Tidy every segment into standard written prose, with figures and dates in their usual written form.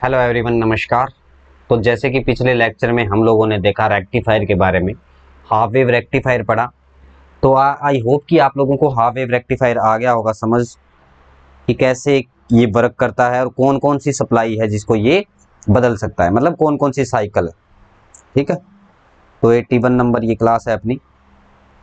Hello everyone, नमस्कार। तो जैसे कि पिछले लेक्चर में हम लोगों ने देखा रेक्टिफायर के बारे में, हाफ वेव रेक्टिफायर पढ़ा। तो आई होप कि आप लोगों को हाफ वेव रेक्टिफायर आ गया होगा समझ कि कैसे ये वर्क करता है और कौन कौन सी सप्लाई है जिसको ये बदल सकता है, मतलब कौन कौन सी साइकिल है। ठीक है, तो 81 नंबर ये क्लास है अपनी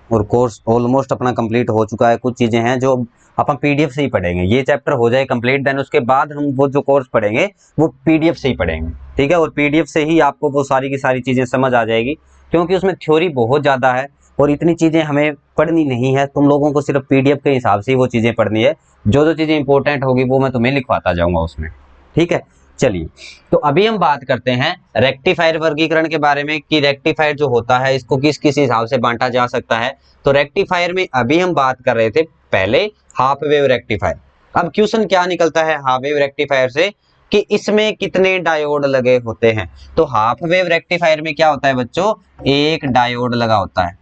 और कोर्स ऑलमोस्ट अपना कंप्लीट हो चुका है। कुछ चीज़ें हैं जो अपन पीडीएफ से ही पढ़ेंगे, ये चैप्टर हो जाए कंप्लीट, देन उसके बाद हम वो जो कोर्स पढ़ेंगे वो पीडीएफ से ही पढ़ेंगे। ठीक है, और पीडीएफ से ही आपको वो सारी की सारी चीज़ें समझ आ जाएगी, क्योंकि उसमें थ्योरी बहुत ज़्यादा है और इतनी चीज़ें हमें पढ़नी नहीं है। तुम लोगों को सिर्फ पीडीएफ के हिसाब से ही वो चीज़ें पढ़नी है। जो जो चीज़ें इंपॉर्टेंट होगी वो मैं तुम्हें लिखवाता जाऊँगा उसमें। ठीक है, चलिए। तो अभी हम बात करते हैं रेक्टिफायर वर्गीकरण के बारे में कि रेक्टिफायर जो होता है इसको किस किस हिसाब से बांटा जा सकता है। तो रेक्टिफायर में अभी हम बात कर रहे थे पहले हाफ वेव रेक्टिफायर। अब क्वेश्चन क्या निकलता है हाफ वेव रेक्टिफायर से कि इसमें कितने डायोड लगे होते हैं। तो हाफ वेव रेक्टिफायर में क्या होता है बच्चों, एक डायोड लगा होता है।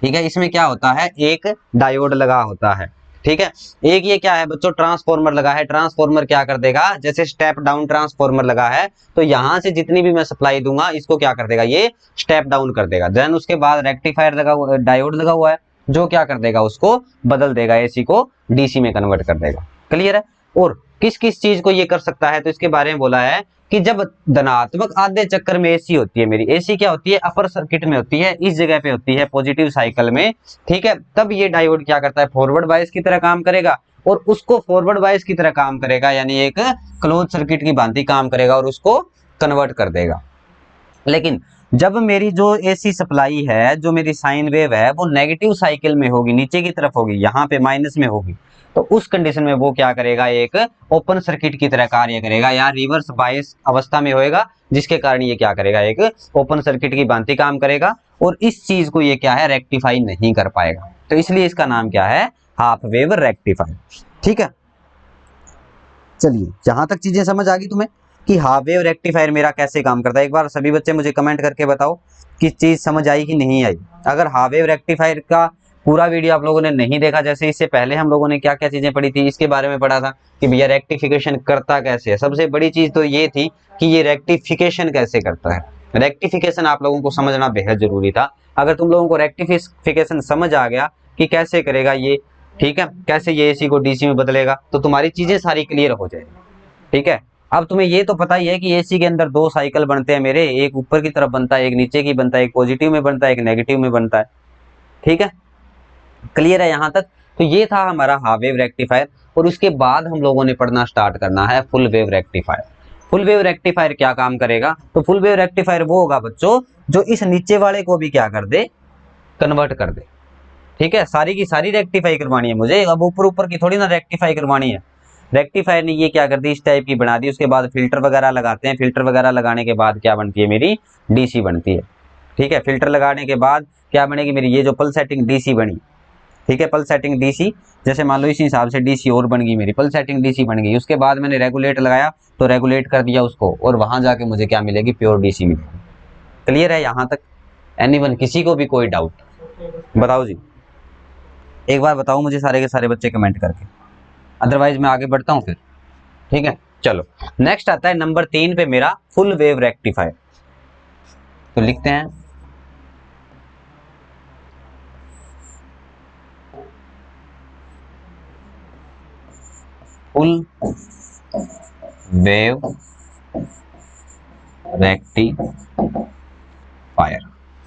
ठीक है, इसमें क्या होता है, एक डायोड लगा होता है। ठीक है, एक ये क्या है बच्चों, ट्रांसफॉर्मर लगा है। ट्रांसफॉर्मर क्या कर देगा, जैसे स्टेप डाउन ट्रांसफॉर्मर लगा है तो यहां से जितनी भी मैं सप्लाई दूंगा इसको क्या कर देगा, ये स्टेप डाउन कर देगा। देन उसके बाद रेक्टिफायर लगा हुआ, डायोड लगा हुआ है, जो क्या कर देगा, उसको बदल देगा, एसी को डीसी में कन्वर्ट कर देगा। क्लियर है। और किस किस चीज को ये कर सकता है, तो इसके बारे में बोला है कि जब धनात्मक आधे चक्कर में एसी होती है, मेरी एसी क्या होती है, अपर सर्किट में होती है, इस जगह पे होती है पॉजिटिव साइकिल में। ठीक है, तब ये डायोड क्या करता है, फॉरवर्ड बायस की तरह काम करेगा और उसको फॉरवर्ड बायस की तरह काम करेगा, यानी एक क्लोज सर्किट की भांति काम करेगा और उसको कन्वर्ट कर देगा। लेकिन जब मेरी जो एसी सप्लाई है, जो मेरी साइन वेव है, वो नेगेटिव साइकिल में होगी, नीचे की तरफ होगी, यहाँ पे माइनस में होगी, तो उस कंडीशन में वो क्या करेगा, एक ओपन सर्किट की तरह कार्य करेगा या रिवर्स बायस अवस्था में होएगा, जिसके कारण ये क्या करेगा, एक ओपन सर्किट की भांति काम करेगा और इस चीज को ये क्या है, रेक्टिफाई नहीं कर पाएगा। तो इसलिए इसका नाम क्या है, हाफ वेव रेक्टिफायर। ठीक है, चलिए जहां तक चीजें समझ आ गई तुम्हें कि हाफ वेव रेक्टिफायर मेरा कैसे काम करता है, एक बार सभी बच्चे मुझे कमेंट करके बताओ कि चीज समझ आई कि नहीं आई। अगर हाफ वेव रेक्टिफायर का पूरा वीडियो आप लोगों ने नहीं देखा, जैसे इससे पहले हम लोगों ने क्या क्या चीजें पढ़ी थी, इसके बारे में पढ़ा था कि भैया रेक्टिफिकेशन करता कैसे है। सबसे बड़ी चीज तो ये थी कि ये रेक्टिफिकेशन कैसे करता है। रेक्टिफिकेशन आप लोगों को समझना बेहद जरूरी था। अगर तुम लोगों को रेक्टिफिकेशन समझ आ गया कि कैसे करेगा ये, ठीक है, कैसे ये एसी को डीसी में बदलेगा, तो तुम्हारी चीजें सारी क्लियर हो जाएगी। ठीक है, अब तुम्हें ये तो पता ही है कि एसी के अंदर दो साइकिल बनते हैं मेरे, एक ऊपर की तरफ बनता है, एक नीचे की बनता है, एक पॉजिटिव में बनता है, एक नेगेटिव में बनता है। ठीक है, क्लियर है यहां तक। तो ये था हमारा हाफ वेव रेक्टिफायर और उसके बाद हम लोगों ने पढ़ना स्टार्ट करना है full wave rectifier. Full wave rectifier क्या काम करेगा, तो फुल वेव रेक्टिफायर वो होगा बच्चों जो इस नीचे वाले को भी क्या कर दे, कन्वर्ट कर दे। ठीक है, सारी की सारी रेक्टिफाई करवानी है मुझे, अब ऊपर ऊपर की थोड़ी ना रेक्टिफाई करवानी है। रेक्टिफायर ने ये क्या कर दी, इस टाइप की बना दी। उसके बाद फिल्टर वगैरह लगाते हैं, फिल्टर वगैरह लगाने के बाद क्या बनती है, मेरी डीसी बनती है। ठीक है, फिल्टर लगाने के बाद क्या बनेगी, मेरी ये जो पल सेटिंग डीसी बनी। ठीक है, पल सेटिंग डीसी, जैसे मान लो इसी हिसाब से डीसी और बन गई, मेरी पल सेटिंग डीसी बन गई। उसके बाद मैंने रेगुलेट लगाया तो रेगुलेट कर दिया उसको, और वहां जाके मुझे क्या मिलेगी, प्योर डीसी मिलेगी। क्लियर है यहां तक। एनीवन, किसी को भी कोई डाउट बताओ जी, एक बार बताओ मुझे सारे के सारे बच्चे कमेंट करके, अदरवाइज मैं आगे बढ़ता हूं फिर। ठीक है, चलो नेक्स्ट आता है नंबर 3 पे मेरा फुल वेव रेक्टिफायर। तो लिखते हैं full wave rectifier.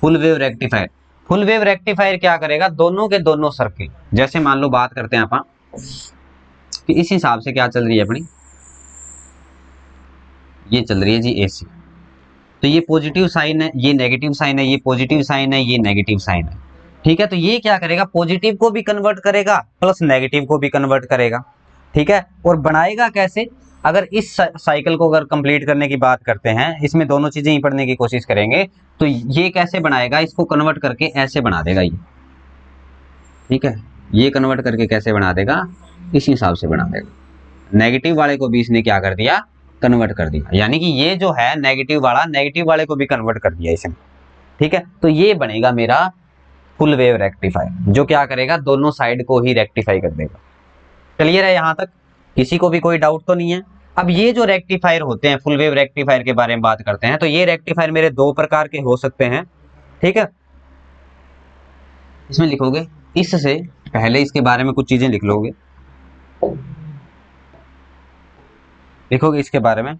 Full wave rectifier, full wave rectifier क्या करेगा, दोनों के दोनों सर्किट, जैसे मान लो बात करते हैं अपन कि इस हिसाब से क्या चल रही है अपनी, ये चल रही है जी एसी। तो ये पॉजिटिव साइन है, ये नेगेटिव साइन है, ये पॉजिटिव साइन है, ये नेगेटिव साइन है। ठीक है, तो ये क्या करेगा, पॉजिटिव को भी कन्वर्ट करेगा प्लस नेगेटिव को भी कन्वर्ट करेगा। ठीक है, और बनाएगा कैसे, अगर इस साइकिल को अगर कंप्लीट करने की बात करते हैं, इसमें दोनों चीजें ही पढ़ने की कोशिश करेंगे, तो ये कैसे बनाएगा, इसको कन्वर्ट करके ऐसे बना देगा ये। ठीक है, ये कन्वर्ट करके कैसे बना देगा, इस हिसाब से बना देगा। नेगेटिव वाले को भी इसने क्या कर दिया, कन्वर्ट कर दिया, यानी कि ये जो है नेगेटिव वाला, नेगेटिव वाले को भी कन्वर्ट कर दिया इसने। ठीक है, तो ये बनेगा मेरा फुल वेव रेक्टिफायर, जो क्या करेगा, दोनों साइड को ही रेक्टिफाई कर देगा। क्लियर है यहां तक, किसी को भी कोई डाउट तो नहीं है। अब ये जो रेक्टिफायर होते हैं, फुल वेव रेक्टिफायर के बारे में बात करते हैं, तो ये रेक्टिफायर मेरे दो प्रकार के हो सकते हैं, ठीक है। इसमें लिखोगे, इससे पहले इसके बारे में कुछ चीजें लिख लोगे, लिखोगे इसके बारे में।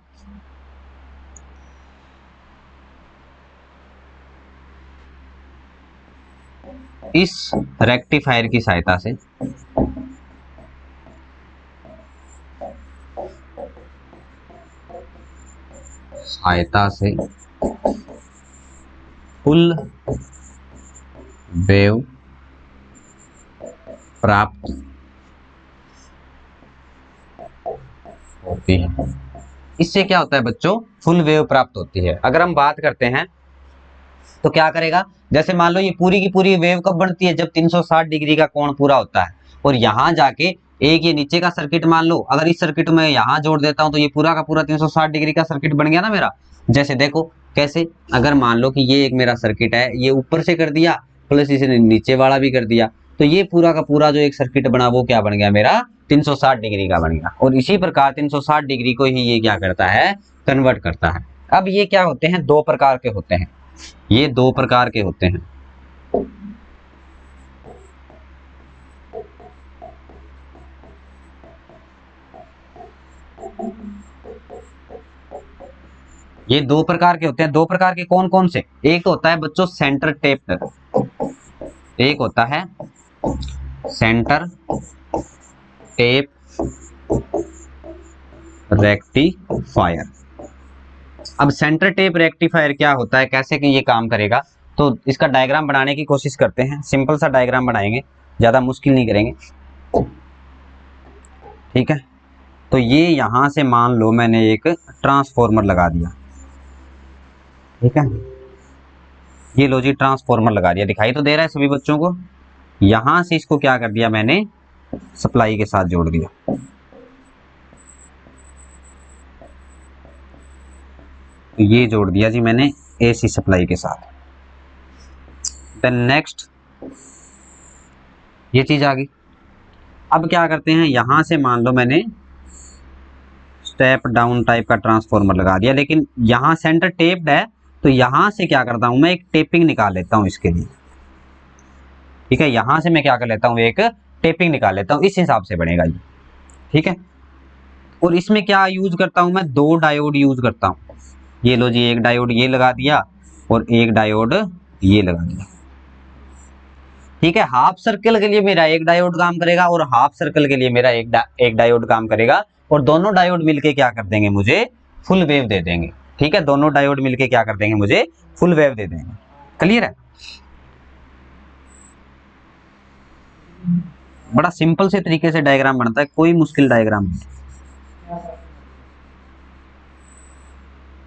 इस रेक्टिफायर की सहायता से फुल वेव प्राप्त होती है। इससे क्या होता है बच्चों, फुल वेव प्राप्त होती है। अगर हम बात करते हैं तो क्या करेगा, जैसे मान लो ये पूरी की पूरी वेव कब बनती है, जब 360 डिग्री का कोण पूरा होता है, और यहां जाके एक ये नीचे का सर्किट मान लो, अगर इस सर्किट में यहां जोड़ देता हूं तो ये पूरा का पूरा 360 डिग्री का सर्किट बन गया ना मेरा। जैसे देखो कैसे, अगर मान लो कि ये एक मेरा सर्किट है, ये ऊपर से कर दिया प्लस इसे नीचे वाला भी कर दिया, तो ये पूरा का पूरा जो एक सर्किट बना वो क्या बन गया मेरा, 360 डिग्री का बन गया। और इसी प्रकार 360 डिग्री को ही ये क्या करता है, कन्वर्ट करता है। अब ये क्या होते हैं, दो प्रकार के होते हैं, ये दो प्रकार के होते हैं। ये दो प्रकार के होते हैं। दो प्रकार के कौन कौन से, एक तो होता है बच्चों सेंटर टेप्ड, एक होता है सेंटर टेप रेक्टिफायर। अब सेंटर टेप रेक्टिफायर क्या होता है, कैसे कि ये काम करेगा, तो इसका डायग्राम बनाने की कोशिश करते हैं। सिंपल सा डायग्राम बनाएंगे, ज्यादा मुश्किल नहीं करेंगे, ठीक है। तो ये यहां से मान लो मैंने एक ट्रांसफॉर्मर लगा दिया, ठीक है, ये लो जी ट्रांसफॉर्मर लगा दिया, दिखाई तो दे रहा है सभी बच्चों को। यहां से इसको क्या कर दिया मैंने, सप्लाई के साथ जोड़ दिया, ये जोड़ दिया जी मैंने एसी सप्लाई के साथ। देन नेक्स्ट ये चीज आ गई। अब क्या करते हैं, यहां से मान लो मैंने स्टेप डाउन टाइप का ट्रांसफॉर्मर लगा दिया, लेकिन यहां सेंटर टेप्ड है, तो यहां से क्या करता हूं मैं, एक टेपिंग निकाल लेता हूं इसके लिए, ठीक है। यहां से मैं क्या कर लेता हूं, एक टेपिंग निकाल लेता हूं, इस हिसाब से बनेगा ये, ठीक है। और इसमें क्या यूज करता हूं मैं, दो डायोड यूज करता हूं। ये लो जी, एक डायोड ये लगा दिया और एक डायोड ये लगा दिया, ठीक है। हाफ सर्कल के लिए मेरा एक डायोड काम करेगा और हाफ सर्कल के लिए मेरा एक डायोड काम करेगा, और दोनों डायोड मिलके क्या कर देंगे, मुझे फुल वेव दे देंगे, ठीक है। दोनों डायोड मिलके क्या कर देंगे, मुझे फुल वेव दे देंगे। क्लियर है, बड़ा सिंपल से तरीके से डायग्राम बनता है, कोई मुश्किल डायग्राम नहीं।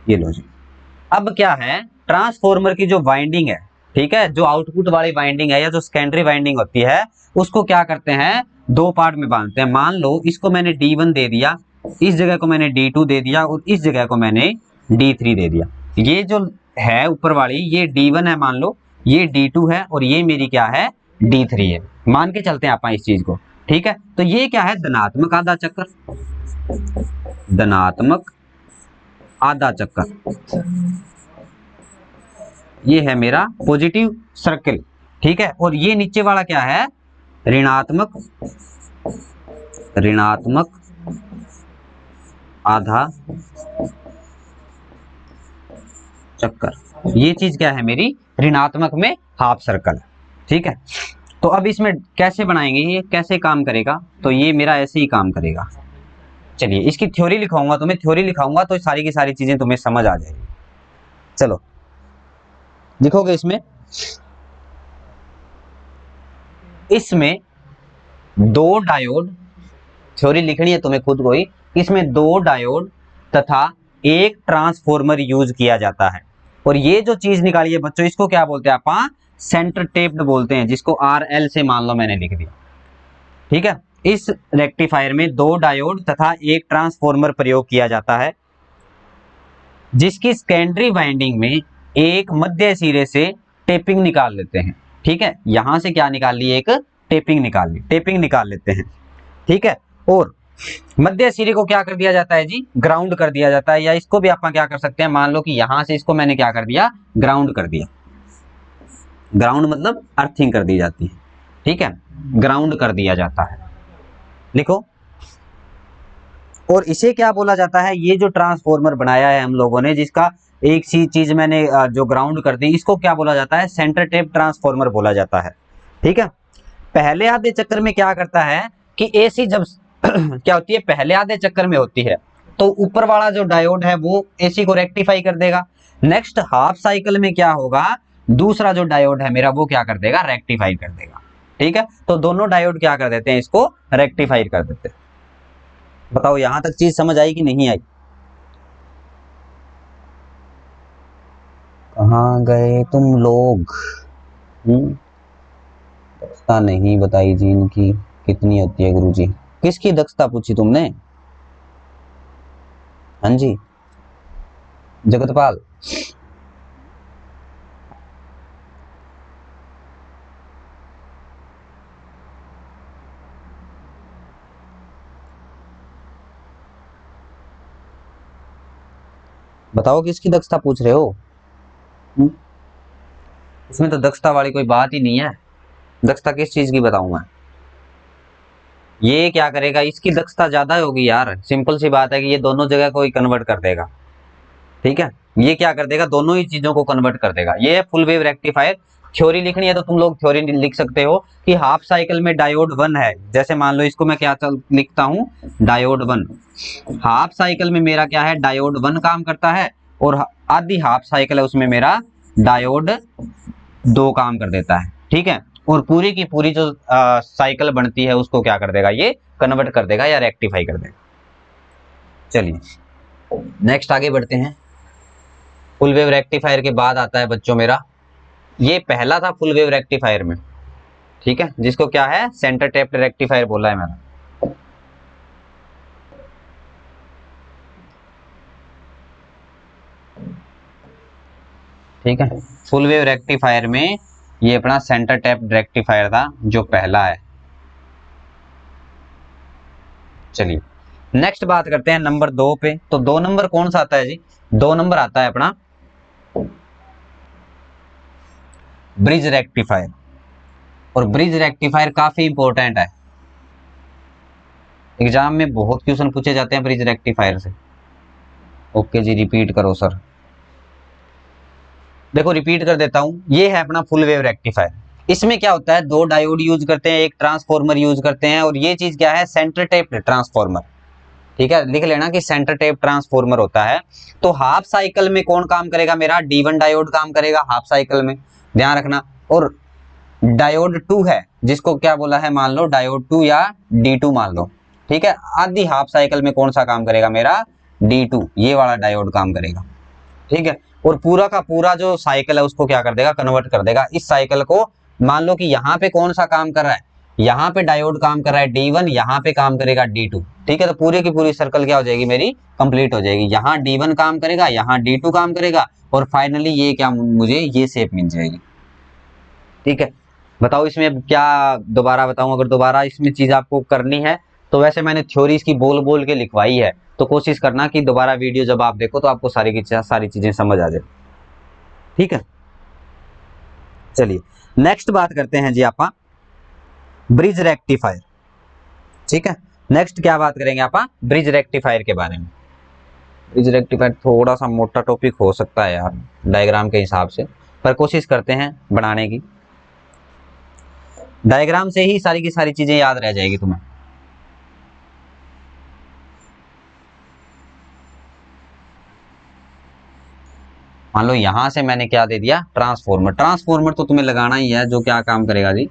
ये लो जी, अब क्या है, ट्रांसफॉर्मर की जो वाइंडिंग है, ठीक है, जो आउटपुट वाली वाइंडिंग है या जो सेकेंडरी वाइंडिंग होती है, उसको क्या करते हैं, दो पार्ट में बांधते हैं। मान लो इसको मैंने D1 दे दिया, इस जगह को मैंने D2 दे दिया, और इस जगह को मैंने D3 दे दिया। ये जो है ऊपर वाली, ये D1 है मान लो, ये D2 है, और ये मेरी क्या है, D3 है। मान के चलते हैं आप इस चीज को, ठीक है। तो ये क्या है, धनात्मक आधा चक्कर, धनात्मक आधा चक्कर, ये है मेरा पॉजिटिव सर्किल, ठीक है। और ये नीचे वाला क्या है, ऋणात्मक, ऋणात्मक आधा चक्कर। ये चीज क्या है मेरी, ऋणात्मक में हाफ सर्कल, ठीक है। तो अब इसमें कैसे बनाएंगे, ये कैसे काम करेगा, तो ये मेरा ऐसे ही काम करेगा। चलिए इसकी थ्योरी लिखाऊंगा, तुम्हें थ्योरी लिखाऊंगा तो सारी की सारी चीजें तुम्हें समझ आ जाएगी। चलो लिखोगे इसमें, इसमें दो डायोड, थ्योरी लिखनी है तुम्हें खुद को ही, इसमें दो डायोड तथा एक ट्रांसफॉर्मर यूज किया जाता है। और ये जो चीज निकाली है बच्चों, इसको क्या बोलते हैं आप, सेंटर टेप्ड बोलते हैं, जिसको RL से मान लो मैंने लिख दिया, ठीक है। इस रेक्टिफायर में दो डायोड तथा एक ट्रांसफॉर्मर प्रयोग किया जाता है, जिसकी सेकेंडरी वाइंडिंग में एक मध्य सिरे से टेपिंग निकाल लेते हैं, ठीक है। यहां से क्या निकाल ली, एक टेपिंग निकाल ली, टेपिंग निकाल लेते हैं, ठीक है। और मध्य सिरे को क्या कर दिया जाता है जी, ग्राउंड कर दिया जाता है, या इसको भी आप क्या कर सकते हैं, मान लो कि यहां से इसको मैंने क्या कर दिया, ग्राउंड कर दिया। ग्राउंड मतलब अर्थिंग कर दी जाती है, ठीक है, ग्राउंड कर दिया जाता है, लिखो। और इसे क्या बोला जाता है, ये जो ट्रांसफॉर्मर बनाया है हम लोगों ने, जिसका एक सी चीज मैंने जो ग्राउंड कर दी, इसको क्या बोला जाता है, सेंटर टेप ट्रांसफॉर्मर बोला जाता है, ठीक है। पहले आधे चक्कर में क्या करता है कि एसी जब क्या होती है, पहले आधे चक्कर में होती है, तो ऊपर वाला जो डायोड है वो एसी को रेक्टिफाई कर देगा। नेक्स्ट हाफ साइकिल में क्या होगा, दूसरा जो डायोड है मेरा वो क्या कर देगा, रेक्टिफाई कर देगा, ठीक है। तो दोनों डायोड क्या कर देते हैं, इसको रेक्टिफाई कर देते हैं। बताओ यहां तक चीज समझ आई कि नहीं आई? कहाँ गए तुम लोग? दक्षता नहीं बताई जी इनकी कितनी होती है गुरुजी। किसकी दक्षता पूछी तुमने? हाँ जी, जगतपाल। बताओ किसकी दक्षता पूछ रहे हो? हम्म? इसमें तो दक्षता वाली कोई बात ही नहीं है। दक्षता किस चीज की बताऊं मैं? ये क्या करेगा, इसकी दक्षता ज्यादा होगी यार, सिंपल सी बात है कि ये दोनों जगह को ही कन्वर्ट कर देगा, ठीक है। ये क्या कर देगा, दोनों ही चीजों को कन्वर्ट कर देगा। ये है फुल वेव रेक्टिफायर। थ्योरी लिखनी है तो तुम लोग थ्योरी लिख सकते हो कि हाफ साइकिल में डायोड वन है, जैसे मान लो इसको मैं क्या लिखता हूं, डायोड वन। हाफ साइकिल में मेरा क्या है, डायोड वन काम करता है, और आधी हाफ साइकिल है उसमें मेरा डायोड दो काम कर देता है, ठीक है। और पूरी की पूरी जो साइकिल बनती है उसको क्या कर देगा, ये कन्वर्ट कर देगा या रेक्टिफाई कर देगा। चलिए नेक्स्ट आगे बढ़ते हैं। फुल वेव रेक्टिफायर के बाद आता है बच्चों मेरा, ये पहला था फुल वेव रेक्टिफायर में, ठीक है, जिसको क्या है, सेंटर टेप्ड रेक्टिफायर बोला है मैंने, ठीक है। फुल वेव रेक्टिफायर में ये अपना सेंटर टैप रेक्टिफायर था जो पहला है। चलिए नेक्स्ट बात करते हैं नंबर दो पे। तो दो नंबर कौन सा आता है जी, दो नंबर आता है अपना ब्रिज रेक्टिफायर। और ब्रिज रेक्टिफायर काफी इंपॉर्टेंट है, एग्जाम में बहुत क्वेश्चन पूछे जाते हैं ब्रिज रेक्टिफायर से। ओके जी, रिपीट करो सर। देखो रिपीट कर देता हूं, ये है अपना फुल वेव रेक्टिफायर। इसमें क्या होता है, दो डायोड यूज करते हैं, एक ट्रांसफॉर्मर यूज करते हैं, और ये चीज क्या है, सेंटर टेप ट्रांसफॉर्मर, ठीक है। लिख लेना कि सेंटर टेप ट्रांसफॉर्मर होता है। तो हाफ साइकिल में कौन काम करेगा, मेरा D1 डायोड काम करेगा हाफ साइकिल में, ध्यान रखना। और डायोड 2 है, जिसको क्या बोला है, मान लो डायोड 2 या D2 मान लो, ठीक है। आधी हाफ साइकिल में कौन सा काम करेगा, मेरा D2, ये वाला डायोड काम करेगा, ठीक है। और पूरा का पूरा जो साइकिल है उसको क्या कर देगा, कन्वर्ट कर देगा। इस साइकिल को मान लो कि यहाँ पे कौन सा काम कर रहा है, यहाँ पे डायोड काम कर रहा है D1, यहाँ पे काम करेगा D2, ठीक है। तो पूरी की पूरी सर्कल क्या हो जाएगी मेरी, कंप्लीट हो जाएगी। यहाँ D1 काम करेगा, यहाँ D2 काम करेगा, और फाइनली ये क्या, मुझे ये शेप मिल जाएगी, ठीक है। बताओ इसमें क्या दोबारा बताऊं, अगर दोबारा इसमें चीज आपको करनी है तो वैसे मैंने थ्योरी इसकी बोल बोल के लिखवाई है, तो कोशिश करना कि दोबारा वीडियो जब आप देखो तो आपको सारी की सारी चीजें समझ आ जाए, ठीक है। चलिए नेक्स्ट बात करते हैं जी आपा ब्रिज रेक्टिफायर, ठीक है। नेक्स्ट क्या बात करेंगे आपा, ब्रिज रेक्टिफायर के बारे में। ब्रिज रेक्टिफायर थोड़ा सा मोटा टॉपिक हो सकता है यार डायग्राम के हिसाब से, पर कोशिश करते हैं बनाने की। डायग्राम से ही सारी की सारी चीजें याद रह जाएगी तुम्हें। मान लो यहां से मैंने क्या दे दिया, ट्रांसफॉर्मर। ट्रांसफॉर्मर तो तुम्हें लगाना ही है, जो क्या काम करेगा जी,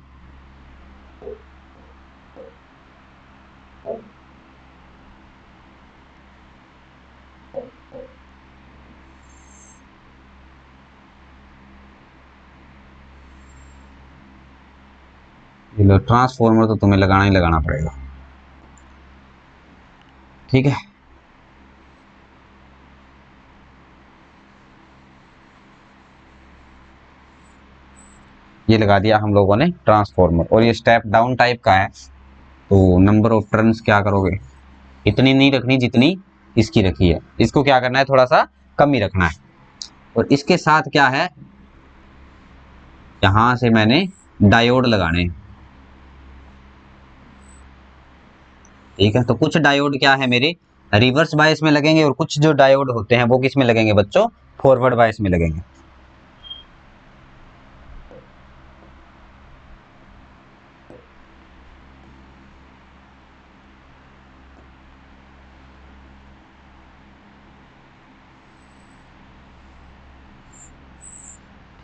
ट्रांसफॉर्मर तो तुम्हें लगाना ही लगाना पड़ेगा, ठीक है। ये लगा दिया हम लोगों ने ट्रांसफॉर्मर, और ये स्टेप डाउन टाइप का है, तो नंबर ऑफ टर्न्स क्या करोगे, इतनी नहीं रखनी जितनी इसकी रखी है, इसको क्या करना है, थोड़ा सा कम ही रखना है। और इसके साथ क्या है, यहां से मैंने डायोड लगाने हैं। ठीक है, तो कुछ डायोड क्या है मेरे रिवर्स बायस में लगेंगे, और कुछ जो डायोड होते हैं वो किस में लगेंगे बच्चों, फॉरवर्ड बायस में लगेंगे।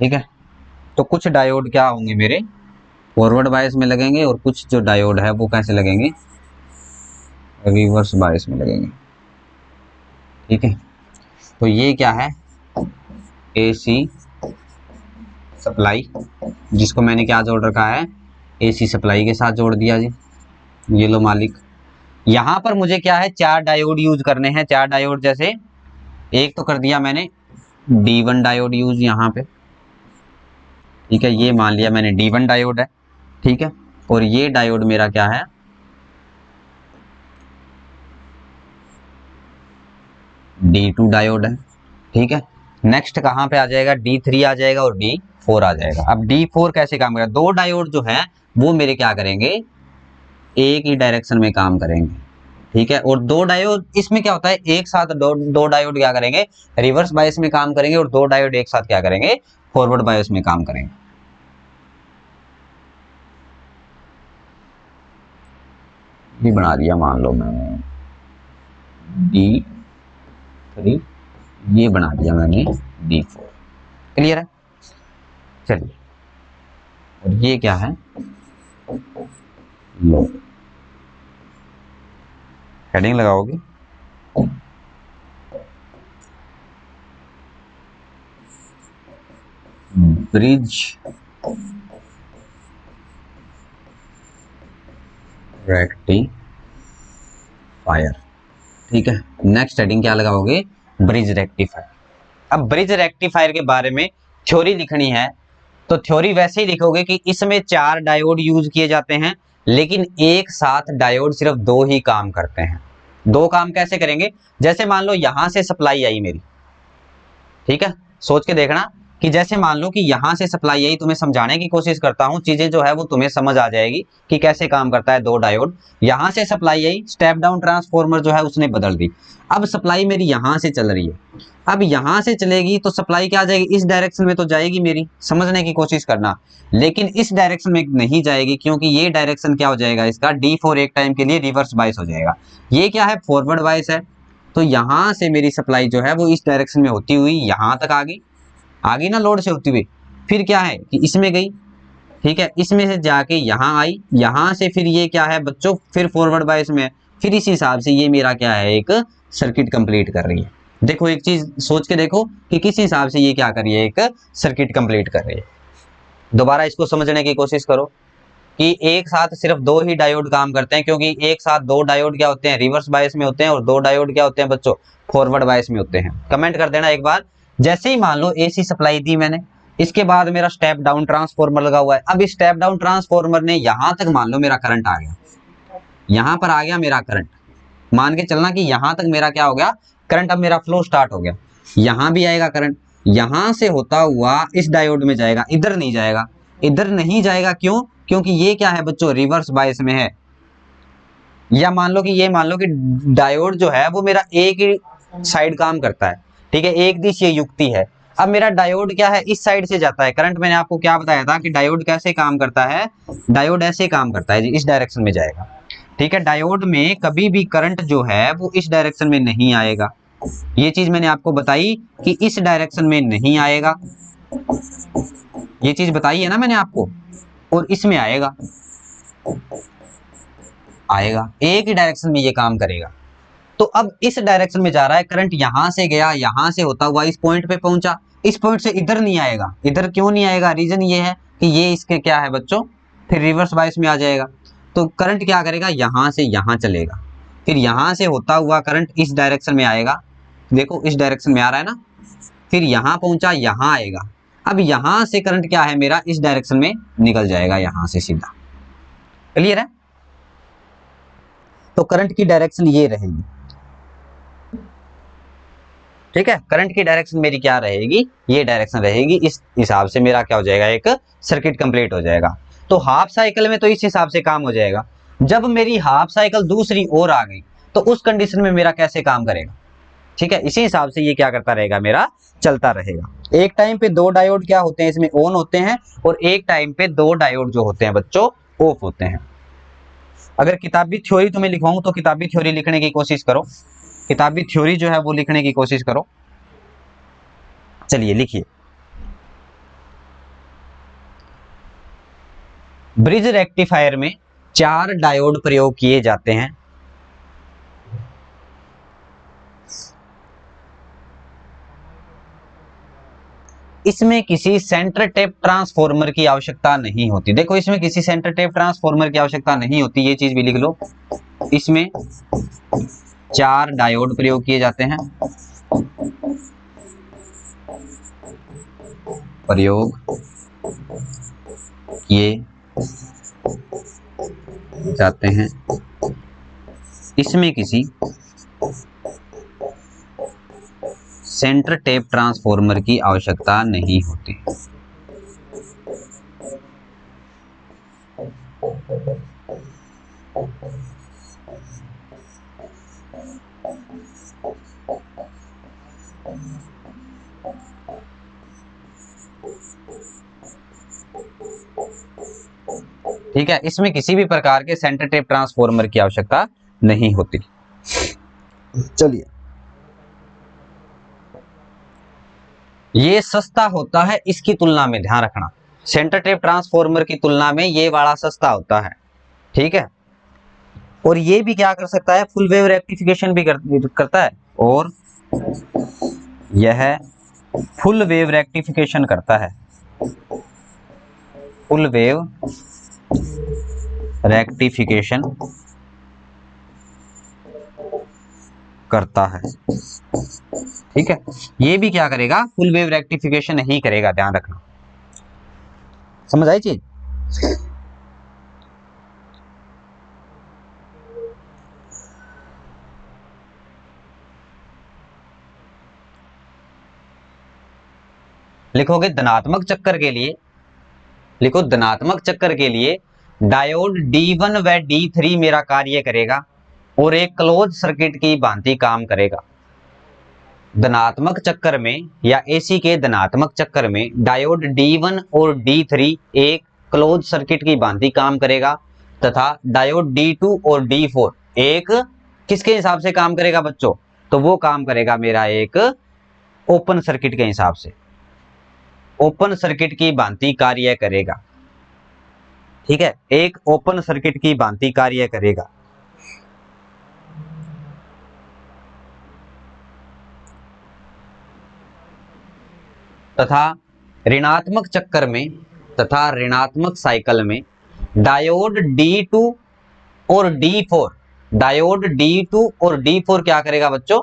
ठीक है, तो कुछ डायोड क्या होंगे मेरे फॉरवर्ड बायस में लगेंगे, और कुछ जो डायोड है वो कैसे लगेंगे, रिवर्स बायस में लगेंगे। ठीक है, तो ये क्या है, एसी सप्लाई, जिसको मैंने क्या जोड़ रखा है, एसी सप्लाई के साथ जोड़ दिया जी। ये लो मालिक, यहां पर मुझे क्या है, चार डायोड यूज करने हैं। चार डायोड जैसे एक तो कर दिया मैंने D1 डायोड यूज यहाँ पे। ठीक है, ये मान लिया मैंने D1 डायोड है। ठीक है, और ये डायोड मेरा क्या है, D2 डायोड है। ठीक है, नेक्स्ट कहां पे आ जाएगा, D3 आ जाएगा और D4 आ जाएगा। अब D4 कैसे काम करेगा, दो डायोड जो है वो मेरे क्या करेंगे, एक ही डायरेक्शन में काम करेंगे। ठीक है, और दो डायोड इसमें क्या होता है, एक साथ दो डायोड क्या करेंगे, रिवर्स बायस में काम करेंगे, और दो डायोड एक साथ क्या करेंगे, फॉरवर्ड बायस में काम करेंगे। ये बना दिया मान लो मैंने D3, ये बना दिया मैंने D4। क्लियर है, चलिए, और ये क्या है, लो हेडिंग लगाओगे, ब्रिज रेक्टिफायर। ठीक है, नेक्स्ट हेडिंग क्या लगाओगे, ब्रिज रेक्टिफायर। अब ब्रिज रेक्टिफायर के बारे में थ्योरी लिखनी है, तो थ्योरी वैसे ही लिखोगे कि इसमें चार डायोड यूज किए जाते हैं, लेकिन एक साथ डायोड सिर्फ दो ही काम करते हैं। दो काम कैसे करेंगे, जैसे मान लो यहां से सप्लाई आई मेरी। ठीक है, सोच के देखना कि जैसे मान लो कि यहां से सप्लाई आई, तुम्हें समझाने की कोशिश करता हूं, चीजें जो है वो तुम्हें समझ आ जाएगी कि कैसे काम करता है दो डायोड। यहां से supply I, step down transformer जो है उसने बदल दी। अब सप्लाई मेरी यहां से चल रही है, अब यहां से चलेगी तो सप्लाई क्या आ जाएगी, इस डायरेक्शन में तो जाएगी मेरी, समझने की कोशिश करना, लेकिन इस डायरेक्शन में नहीं जाएगी, क्योंकि ये डायरेक्शन क्या हो जाएगा इसका, D4 एक टाइम के लिए रिवर्स बायस हो जाएगा। ये क्या है, फॉरवर्ड बायस है। तो यहां से मेरी सप्लाई जो है वो इस डायरेक्शन में होती हुई यहां तक आ गई ना, लोड से होती हुई, फिर क्या है कि इसमें गई। ठीक है, इसमें से जाके यहां आई, यहां से फिर ये क्या है बच्चों, फिर फॉरवर्ड बायस में, फिर इस हिसाब से ये मेरा क्या है, एक सर्किट कंप्लीट कर रही है। देखो एक चीज सोच के देखो कि किस हिसाब से ये क्या कर रही है, एक सर्किट कंप्लीट कर रही है। दोबारा इसको समझने की कोशिश करो कि एक साथ सिर्फ दो ही डायोड काम करते हैं, क्योंकि एक साथ दो डायोड क्या होते हैं, रिवर्स बायस में होते हैं, और दो डायोड क्या होते हैं बच्चों, फॉरवर्ड बायस में होते हैं। कमेंट कर देना एक बार। जैसे ही मान लो एसी सप्लाई दी मैंने, इसके बाद मेरा स्टेप डाउन ट्रांसफार्मर लगा हुआ है। अब इस स्टेप डाउन ट्रांसफार्मर ने यहां तक मान लो मेरा करंट आ गया, यहां पर आ गया मेरा करंट, मान के चलना कि यहां तक मेरा क्या हो गया, करंट अब मेरा फ्लो स्टार्ट हो गया। यहां भी आएगा करंट, यहां से होता हुआ इस डायोड में जाएगा, इधर नहीं जाएगा। इधर नहीं जाएगा क्यों, क्योंकि ये क्या है बच्चों, रिवर्स बायस में है। या मान लो कि ये मान लो कि डायोड जो है वो मेरा एक ही साइड काम करता है। ठीक है, एक दिशीय युक्ति है। अब मेरा डायोड क्या है, इस साइड से जाता है करंट। मैंने आपको क्या बताया था कि डायोड कैसे काम करता है, डायोड ऐसे काम करता है जी, इस डायरेक्शन में जाएगा। ठीक है, डायोड में कभी भी करंट जो है वो इस डायरेक्शन में नहीं आएगा। ये चीज मैंने आपको बताई कि इस डायरेक्शन में नहीं आएगा, ये चीज बताई है ना मैंने आपको, और इसमें आएगा, आएगा एक ही डायरेक्शन में ये काम करेगा। तो अब इस डायरेक्शन में जा रहा है करंट, यहां से गया, यहां से होता हुआ इस पॉइंट पे पहुंचा, इस पॉइंट से इधर नहीं आएगा। इधर क्यों नहीं आएगा, रीजन ये है कि ये इसके क्या है बच्चों, फिर रिवर्स बायस में आ जाएगा। तो करंट क्या करेगा, यहां से यहां चलेगा, फिर यहां से होता हुआ करंट इस डायरेक्शन में आएगा। देखो इस डायरेक्शन में आ रहा है ना, फिर यहां पहुंचा, यहां आएगा। अब यहां से करंट क्या है मेरा, इस डायरेक्शन में निकल जाएगा, यहां से सीधा। क्लियर है। तो करंट की डायरेक्शन ये रहेगी, ठीक है। करंट की डायरेक्शन मेरी क्या रहेगी, ये डायरेक्शन रहेगी। इस हिसाब से मेरा क्या हो जाएगा, एक सर्किट कंप्लीट हो जाएगा। तो हाफ साइकिल में तो इस हिसाब से काम हो जाएगा। जब मेरी हाफ साइकिल दूसरी ओर आ गई तो उस कंडीशन में मेरा कैसे काम करेगा, ठीक है। इसी हिसाब से ये क्या करता रहेगा, मेरा चलता रहेगा। एक टाइम पे दो डायोड क्या होते हैं, इसमें ऑन होते हैं, और एक टाइम पे दो डायोड जो होते हैं बच्चों ऑफ होते हैं। अगर किताबी थ्योरी तुम्हें लिखवाऊं तो किताबी थ्योरी लिखने की कोशिश करो, किताबी थ्योरी जो है वो लिखने की कोशिश करो। चलिए लिखिए, ब्रिज रेक्टिफायर में 4 डायोड प्रयोग किए जाते हैं। इसमें किसी सेंटर टेप ट्रांसफॉर्मर की आवश्यकता नहीं होती। देखो इसमें किसी सेंटर टेप ट्रांसफॉर्मर की आवश्यकता नहीं होती, ये चीज भी लिख लो। इसमें 4 डायोड प्रयोग किए जाते हैं, प्रयोग किए जाते हैं। इसमें किसी सेंटर टेप ट्रांसफॉर्मर की आवश्यकता नहीं होती। ठीक है, इसमें किसी भी प्रकार के सेंटर टेप ट्रांसफॉर्मर की आवश्यकता नहीं होती। चलिए, ये सस्ता होता है इसकी तुलना में, ध्यान रखना, सेंटर टेप ट्रांसफॉर्मर की तुलना में ये वाला सस्ता होता है, ठीक है। और ये भी क्या कर सकता है, फुल वेव रेक्टिफिकेशन भी करता है, और यह फुल वेव रेक्टिफिकेशन करता है, फुल वेव रेक्टिफिकेशन करता है, ठीक है। ये भी क्या करेगा, फुल वेव रेक्टिफिकेशन ही करेगा, ध्यान रखना। समझ आई चीज? लिखोगे धनात्मक चक्कर के लिए, लिखो धनात्मक चक्कर के लिए डायोड D1 व D3 मेरा कार्य करेगा और एक क्लोज सर्किट की भांति काम करेगा। धनात्मक चक्कर में या एसी के धनात्मक चक्कर में डायोड D1 और D3 एक क्लोज सर्किट की भांति काम करेगा, तथा डायोड D2 और D4 एक किसके हिसाब से काम करेगा बच्चों, तो वो काम करेगा मेरा एक ओपन सर्किट के हिसाब से, ओपन सर्किट की भांति कार्य करेगा, ठीक है। एक ओपन सर्किट की भांति कार्य करेगा। तथा ऋणात्मक चक्कर में तथा ऋणात्मक साइकिल में डायोड D2 और D4, डायोड D2 और D4 क्या करेगा बच्चों,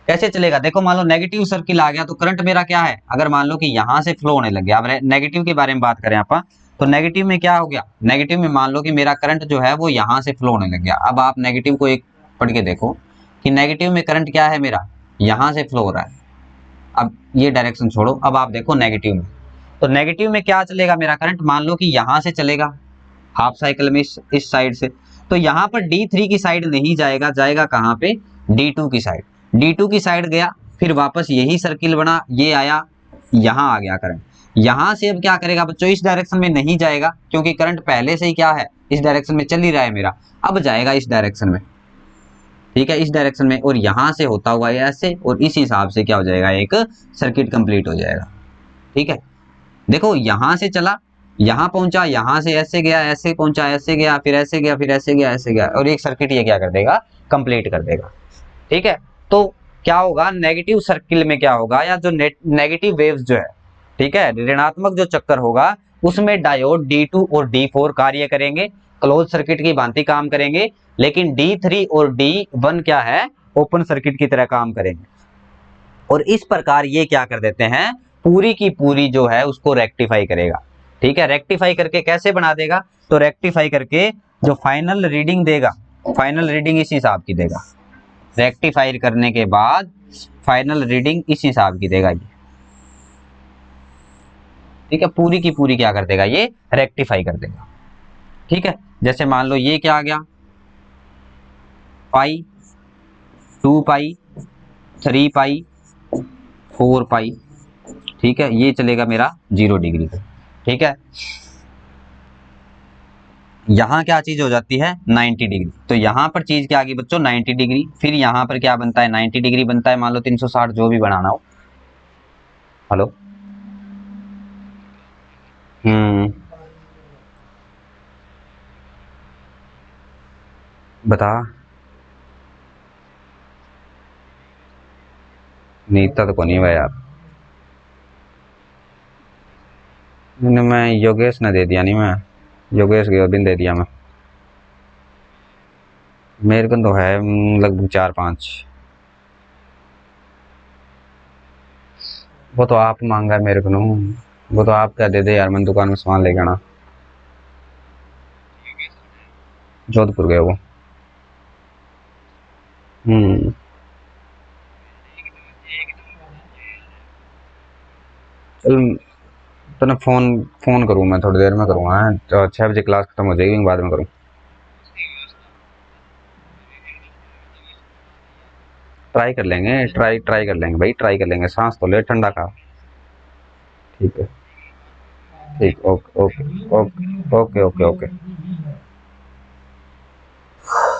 कैसे चलेगा। देखो मान लो नेगेटिव सर्किल आ गया तो करंट मेरा क्या है, अगर मान लो कि यहां से फ्लो होने लग गया, अब नेगेटिव के बारे में बात करें आप, तो नेगेटिव में क्या हो गया, नेगेटिव में मान लो कि मेरा करंट जो है वो यहां से फ्लो होने लग गया। अब आप नेगेटिव को एक पढ़ के देखो कि नेगेटिव में करंट क्या है मेरा, यहां से फ्लो हो रहा है। अब ये डायरेक्शन छोड़ो, अब आप देखो नेगेटिव में, तो नेगेटिव में क्या चलेगा मेरा करंट, मान लो कि यहां से चलेगा हाफ साइकिल में इस साइड से, तो यहां पर D3 की साइड नहीं जाएगा, जाएगा कहां पे, D2 की साइड। D2 की साइड गया, फिर वापस यही सर्किल बना, ये आया, यहां आ गया करंट। यहां से अब क्या करेगा बच्चों, इस डायरेक्शन में नहीं जाएगा क्योंकि करंट पहले से ही क्या है, इस डायरेक्शन में चल ही रहा है मेरा, अब जाएगा इस डायरेक्शन में, ठीक है, इस डायरेक्शन में, और यहां से होता हुआ ऐसे, और इस हिसाब से क्या हो जाएगा, एक सर्किट कंप्लीट हो जाएगा, ठीक है। देखो यहां से चला, यहां पहुंचा, यहां से ऐसे गया, ऐसे पहुंचा, ऐसे गया, फिर ऐसे गया, फिर ऐसे गया, ऐसे गया, और एक सर्किट ये क्या कर देगा, कंप्लीट कर देगा, ठीक है। तो क्या होगा, नेगेटिव सर्किल में क्या होगा, या जो नेगेटिव वेव्स जो है, ठीक है, ऋणात्मक जो चक्कर होगा उसमें डायोड D2 और D4 कार्य करेंगे, क्लोज सर्किट की भांति काम करेंगे, लेकिन D3 और D1 क्या है, ओपन सर्किट की तरह काम करेंगे। और इस प्रकार ये क्या कर देते हैं, पूरी की पूरी जो है उसको रेक्टिफाई करेगा, ठीक है। रेक्टिफाई करके कैसे बना देगा, तो रेक्टिफाई करके जो फाइनल रीडिंग देगा, फाइनल रीडिंग इस हिसाब की देगा, रेक्टिफायर करने के बाद फाइनल रीडिंग इस हिसाब की देगा ये, ठीक है। पूरी की पूरी क्या कर देगा, ये रेक्टिफाई कर देगा, ठीक है। जैसे मान लो ये क्या आ गया, पाई, 2 पाई, 3 पाई, 4 पाई, ठीक है। ये चलेगा मेरा 0 डिग्री पे, ठीक है। यहां क्या चीज हो जाती है 90 डिग्री, तो यहां पर चीज क्या आ गई बच्चों 90 डिग्री। फिर यहां पर क्या बनता है 90 डिग्री बनता है, मान लो 360 जो भी बनाना हो। हेलो, हम्म, बता। नीता तो को नहीं हुआ यार, मैं योगेश ने दे दिया, नहीं मैं योगेश के दिन दे दिया मैं। मेरे को तो है लगभग 4-5। वो तो आप मांगा है मेरे को, वो तो आप क्या दे दे यार, मैं दुकान में सामान लेके आना। जोधपुर गए वो। हम्म, चल तो ना फोन फोन करूँ, मैं थोड़ी देर में करूँगा, हाँ? तो 6 बजे क्लास खत्म हो जाएगी, बाद में करूँ। ट्राई कर लेंगे, ट्राई कर लेंगे भाई, ट्राई कर लेंगे, सांस तो ले, ठंडा खा। ठीक है, ठीक, okay okay okay okay okay okay.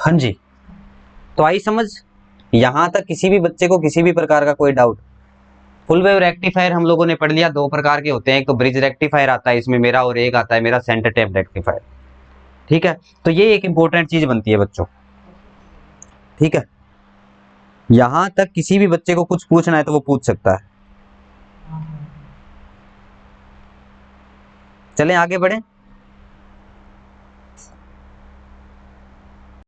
हाँ जी, तो आई समझ, यहां तक किसी भी बच्चे को किसी भी प्रकार का कोई डाउट। फुल वेव रेक्टिफायर हम लोगों ने पढ़ लिया, दो प्रकार के होते हैं, एक तो ब्रिज रेक्टिफायर आता है इसमें मेरा, और एक आता है मेरा सेंटर टेप रेक्टिफायर, ठीक है। तो ये एक इंपॉर्टेंट चीज बनती है बच्चों, ठीक है। यहां तक किसी भी बच्चे को कुछ पूछना है तो वो पूछ सकता है। चलें आगे बढ़े।